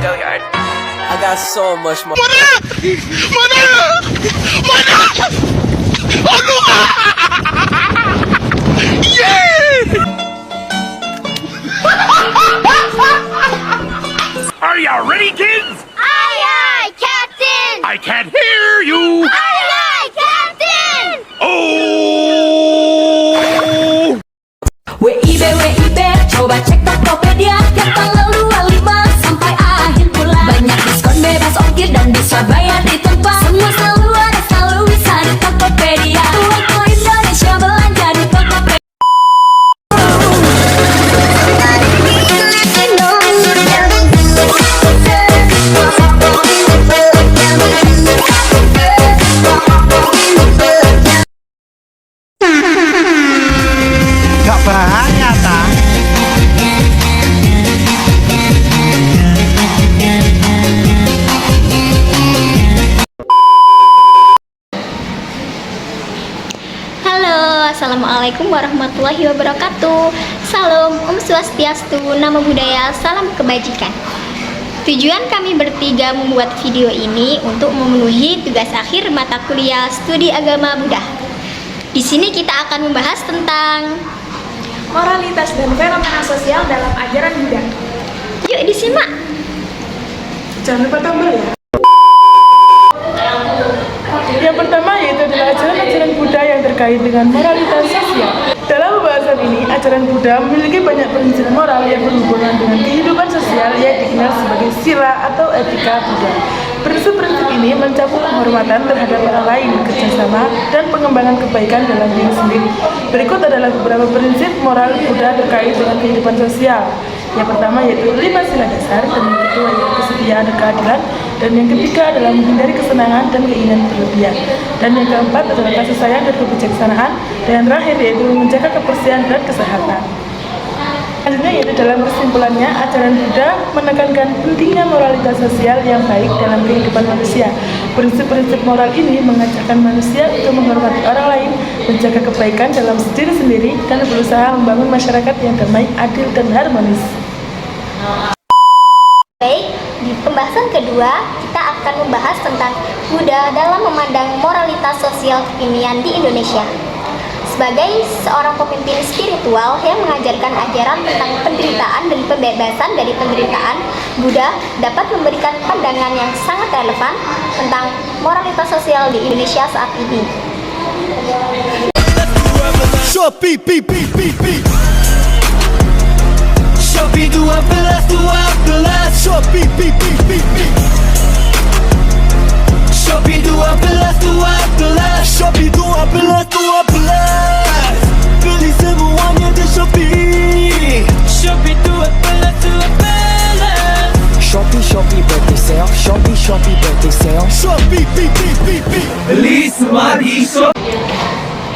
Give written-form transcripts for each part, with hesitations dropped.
Gilliard. I got so much more. Are ya ready, kids? Aye, aye, Captain! I can't hear you. Aye, aye, Captain! Oh! WIB, coba cek Tokopedia. Tiap tanggal 25 sampai akhir bulan. Banyak diskon, bebas ongkir dan bisa bayar di tempat. Semua selalu ada, selalu bisa di Tokopedia. Tuang Indonesia belanja di Tokopedia. Gak bahaya, Tang. Halo, Assalamualaikum warahmatullahi wabarakatuh. Salam, Om Swastiastu, Namo Buddhaya, salam kebajikan. Tujuan kami bertiga membuat video ini untuk memenuhi tugas akhir mata kuliah studi agama Buddha. Di sini kita akan membahas tentang moralitas dan fenomena sosial dalam ajaran Buddha. yuk disimak. Jangan lupa tombol ya. Yang pertama yaitu adalah ajaran-ajaran Buddha yang terkait dengan moralitas sosial. Dalam pembahasan ini, ajaran Buddha memiliki banyak prinsip moral yang berhubungan dengan kehidupan sosial yang dikenal sebagai sila atau etika Buddha. Prinsip-prinsip ini mencakup penghormatan terhadap orang lain, kerjasama, dan pengembangan kebaikan dalam diri sendiri. Berikut adalah beberapa prinsip moral Buddha terkait dengan kehidupan sosial. Yang pertama yaitu 5 sila dasar, dan yang kedua yaitu kesetiaan dan keadilan, dan yang ketiga adalah menghindari kesenangan dan keinginan berlebihan, dan yang keempat adalah kasih sayang dan kebijaksanaan, dan yang terakhir yaitu menjaga kebersihan dan kesehatan. Selanjutnya yaitu dalam kesimpulannya, ajaran Buddha menekankan pentingnya moralitas sosial yang baik dalam kehidupan manusia. Prinsip-prinsip moral ini mengajarkan manusia untuk menghormati orang lain, menjaga kebaikan dalam diri sendiri, dan berusaha membangun masyarakat yang damai, adil, dan harmonis. Baik, di pembahasan kedua kita akan membahas tentang Buddha dalam memandang moralitas sosial kekinian di Indonesia. Sebagai seorang pemimpin spiritual yang mengajarkan ajaran tentang penderitaan dan pembebasan dari penderitaan, Buddha dapat memberikan pandangan yang sangat relevan tentang moralitas sosial di Indonesia saat ini. Shopee, Shopee 12, Shopee, Shopee 12, Shopee 12, beli semuanya di Shopee. Shopee 12, Shopee birthday sale, Shopee birthday sale, Shopee, beli semua di Shopee.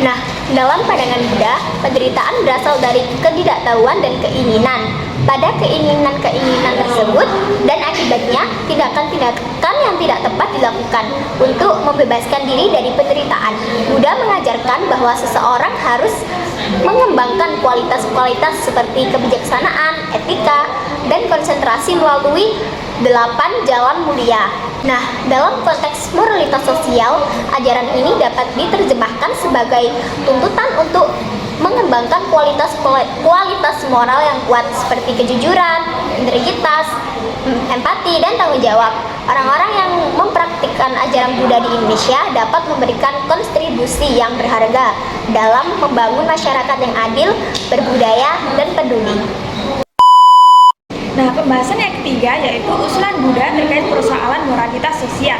Nah, dalam pandangan Buddha, penderitaan berasal dari ketidaktahuan dan keinginan. Pada keinginan-keinginan tersebut dan akibatnya tindakan-tindakan yang tidak tepat dilakukan untuk membebaskan diri dari penderitaan. Buddha mengajarkan bahwa seseorang harus mengembangkan kualitas-kualitas seperti kebijaksanaan, etika, dan konsentrasi melalui 8 jalan mulia. Nah, dalam konteks moralitas sosial, ajaran ini dapat diterjemahkan sebagai tuntutan untuk mengembangkan kualitas moral yang kuat seperti kejujuran, integritas, empati, dan tanggung jawab. Orang-orang yang mempraktikkan ajaran Buddha di Indonesia dapat memberikan kontribusi yang berharga dalam membangun masyarakat yang adil, berbudaya, dan peduli. Nah, pembahasan yang ketiga yaitu usulan Buddha terkait persoalan moralitas sosial.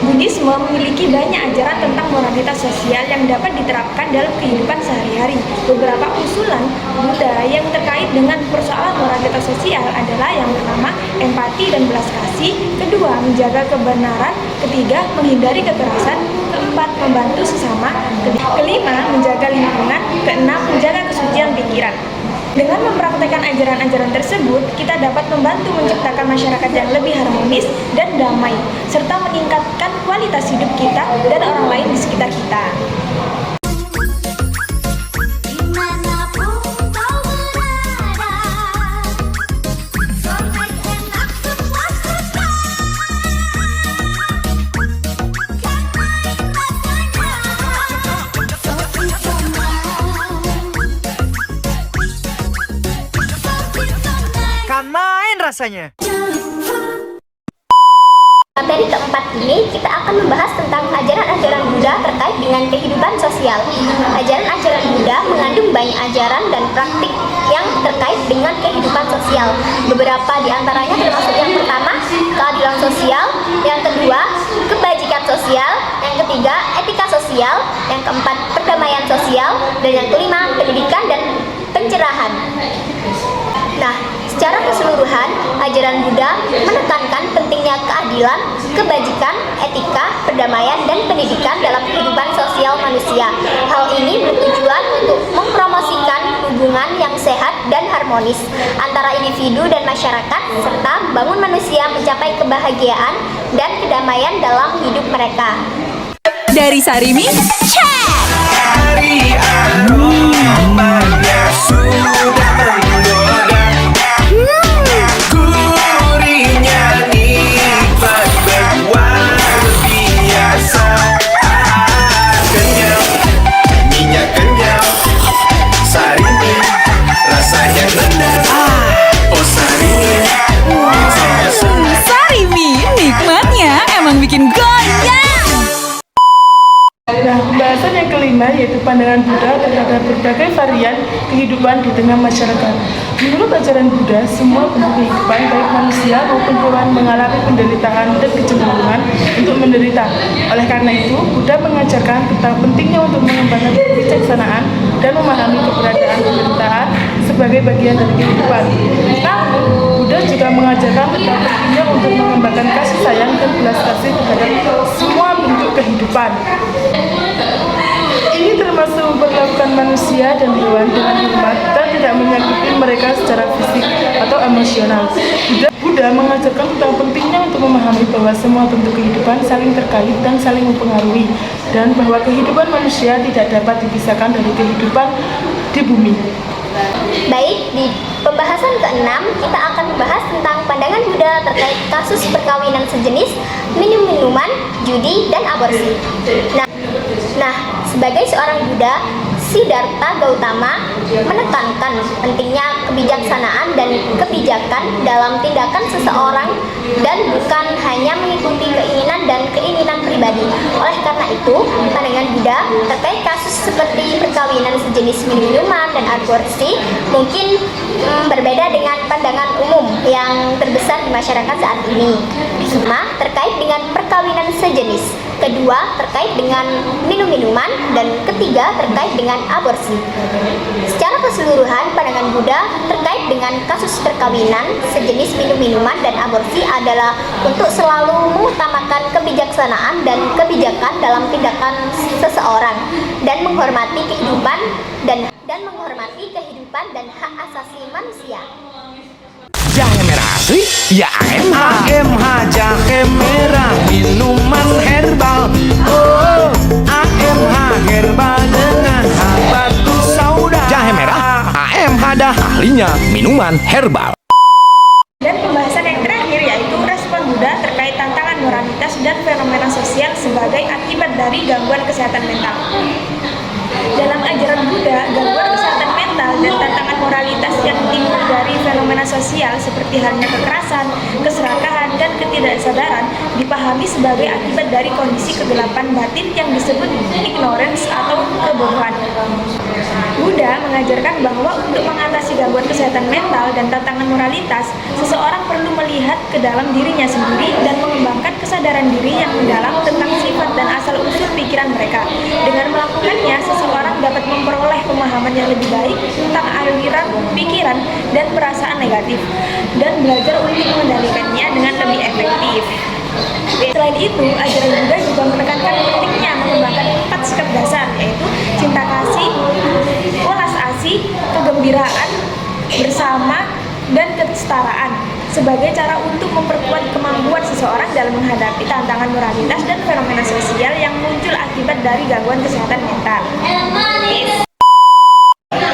Buddhisme memiliki banyak ajaran tentang moralitas sosial yang dapat diterapkan dalam kehidupan sehari-hari. Beberapa usulan Buddha yang terkait dengan persoalan moralitas sosial adalah yang pertama, empati dan belas kasih, kedua, menjaga kebenaran, ketiga, menghindari kekerasan, keempat, membantu sesama, kelima, menjaga lingkungan, keenam, menjaga kesucian pikiran. Dengan mempraktekkan ajaran-ajaran tersebut, kita dapat membantu menciptakan masyarakat yang lebih harmonis dan damai, serta meningkatkan kualitas hidup kita dan orang lain di sekitar kita. Dimanapun kau berada, so enak semua rasanya? Materi keempat ini kita akan membahas tentang ajaran-ajaran Buddha terkait dengan kehidupan sosial. Ajaran-ajaran Buddha mengandung banyak ajaran dan praktik yang terkait dengan kehidupan sosial. Beberapa di antaranya termasuk yang pertama, keadilan sosial, yang kedua, kebajikan sosial, yang ketiga, etika sosial, yang keempat, perdamaian sosial, dan yang kelima, pendidikan dan pencerahan. Nah, secara keseluruhan, ajaran Buddha menekankan pentingnya keadilan, kebajikan, etika, perdamaian, dan pendidikan dalam kehidupan sosial manusia. Hal ini bertujuan untuk mempromosikan hubungan yang sehat dan harmonis antara individu dan masyarakat, serta membangun manusia mencapai kebahagiaan dan kedamaian dalam hidup mereka. Dari Sarimi, check! Hari aromanya sudah menggoda, gurihnya nikmat luar biasa. Kenyal, minyak kenyal, Sarimi rasanya nendang. Oh Sarimi, rasanya senang. Sarimi, nikmatnya emang bikin goyang. Nah, pembahasan yang kelima yaitu pandangan Buddha terhadap berbagai varian kehidupan di tengah masyarakat. Menurut ajaran Buddha, semua bentuk kehidupan baik manusia maupun hewan mengalami penderitaan dan kecenderungan untuk menderita. Oleh karena itu, Buddha mengajarkan tentang pentingnya untuk mengembangkan kebijaksanaan dan memahami keberadaan penderitaan sebagai bagian dari kehidupan. Namun, Buddha juga mengajarkan tentang pentingnya untuk mengembangkan kasih sayang dan belas kasih terhadap semua bentuk kehidupan. Ini termasuk memperlakukan manusia dan hewan dengan hormat dan tidak menyakiti mereka secara fisik atau emosional. Buddha mengajarkan tentang pentingnya untuk memahami bahwa semua bentuk kehidupan saling terkait dan saling mempengaruhi, dan bahwa kehidupan manusia tidak dapat dipisahkan dari kehidupan di bumi. Baik, di pembahasan ke-6 kita akan membahas tentang pandangan Buddha terkait kasus perkawinan sejenis, minum-minuman, judi, dan aborsi. Nah, sebagai seorang Buddha, Siddhartha Gautama menekankan pentingnya kebijaksanaan dan kebijakan dalam tindakan seseorang dan bukan hanya mengikuti keinginan dan keinginan pribadi. Oleh karena itu, pandangan Buddha terkait kasus seperti perkawinan sejenis minum-minuman dan aborsi mungkin berbeda dengan pandangan umum yang terbesar di masyarakat saat ini. Pertama, terkait dengan perkawinan sejenis, kedua terkait dengan minum-minuman, dan ketiga terkait dengan aborsi. Secara keseluruhan, pandangan Buddha terkait dengan kasus perkawinan sejenis minum-minuman dan aborsi adalah untuk selalu mengutamakan kebijaksanaan dan kebijakan dalam tindakan seseorang dan menghormati kehidupan dan menghormati kehidupan dan hak asasi manusia. Jahe merah asli? Ya AMH. AMH jahe merah, minuman herbal. Oh, AMH herbal dengan habatus sauda. Jahe merah, AMH dah ahlinya minuman herbal. Dan pembahasan yang terakhir yaitu respon Buddha terkait tantangan moralitas dan fenomena sosial sebagai akibat dari gangguan kesehatan mental. Dalam ajaran Buddha, gangguan kesehatan mental dan tantangan moralitas yang timbul dari fenomena sosial seperti halnya kekerasan, keserakahan, dan ketidaksadaran dipahami sebagai akibat dari kondisi kegelapan batin yang disebut ignorance atau kebodohan. Buddha mengajarkan bahwa untuk mengatasi gangguan kesehatan mental dan tantangan moralitas, seseorang perlu melihat ke dalam dirinya sendiri dan mengembangkan kesadaran diri yang mendalam tentang sifat dan asal-usul pikiran mereka. Dengan melakukannya, seseorang dapat memperoleh pemahaman yang lebih baik tentang aliran pikiran dan perasaan negatif, dan belajar untuk mengendalikannya dengan lebih efektif. Selain itu, ajaran Buddha juga menekankan pentingnya mengembangkan 4 sikap dasar, yaitu cinta kasih, welas asih, kegembiraan bersama, dan kesetaraan sebagai cara untuk memperkuat kemampuan seseorang dalam menghadapi tantangan moralitas dan fenomena sosial yang muncul akibat dari gangguan kesehatan mental.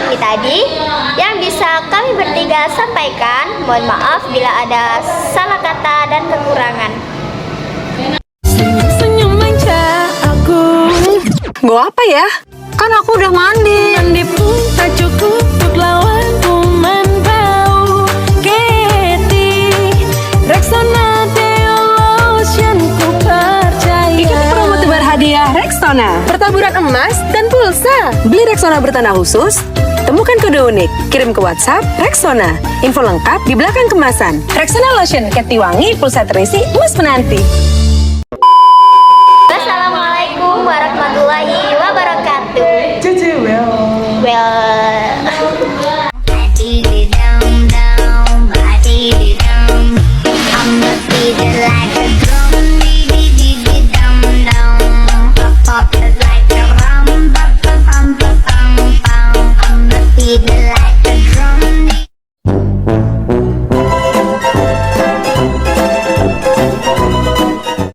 Ini tadi yang bisa kami bertiga sampaikan. Mohon maaf bila ada salah kata dan kekurangan. Senyum manja aku. Bawa apa ya? Kan aku udah mandi. Mandi pun tak cukup untuk lawan kuman bau Getty. emas, dan pulsa. Beli Rexona bertanda khusus, temukan kode unik, kirim ke WhatsApp Rexona. Info lengkap di belakang kemasan. Rexona Lotion, keti wangi, pulsa terisi, emas menanti.